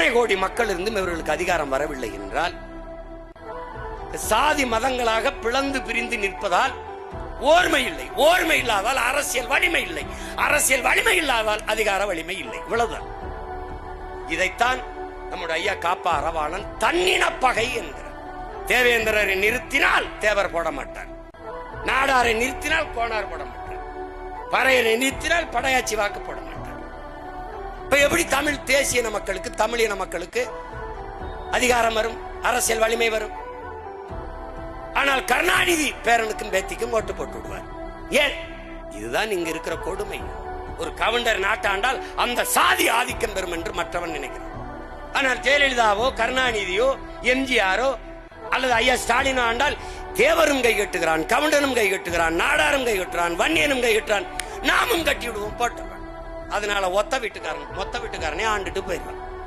இத்தனை கோடி மக்கள் இருந்தும் இவர்களுக்கு அதிகாரம் வரவில்லை என்றால், சாதி மதங்களாக பிளந்து பிரிந்து நிற்பதால் ஓர்மை இல்லை. ஓர்மை இல்லாதால் அரசியல் வலிமை இல்லை. அரசியல் வலிமை இல்லாதால் அதிகார வலிமை இல்லை. இவ்வளவுதான். இதைத்தான் நம்முடைய ஐயா காப்பா அறவாளன் தன்னின பகை என்கிறார். தேவேந்திரரை நிறுத்தினால் தேவர் போட மாட்டார், நாடாரை நிறுத்தினால் கோனார் போட மாட்டார், பறையரை நிறுத்தினால் படையாச்சி வாக்கு போட மாட்டார். இப்ப எப்படி தமிழ் தேசிய மக்களுக்கு, தமிழின மக்களுக்கு அதிகாரம் வரும், அரசியல் வலிமை வரும்? ஆனால் கருணாநிதி பேரனுக்கும் பேத்திக்கும் ஓட்டு போட்டு விடுவார். ஏன்? இதுதான் இங்க இருக்கிற கொடுமை. ஒரு கவுண்டர் நாட்டாண்டால் அந்த சாதி ஆதிக்கம் பெறும் என்று மற்றவன் நினைக்கிறான். ஆனால் ஜெயலலிதாவோ கருணாநிதியோ எம்ஜிஆரோ அல்லது ஐயா ஸ்டாலினோ ஆண்டால் தேவரும் கை கட்டுகிறான், கவுண்டனும் கை கட்டுகிறான், நாடாரும் கை கட்டுறான், வன்னியனும் கை கட்டுறான், நாமும் கட்டி விடுவோம் போட்டுறான். அதனால மொத்த வீட்டுக்காரனே ஆண்டுட்டு போயிடலாம்.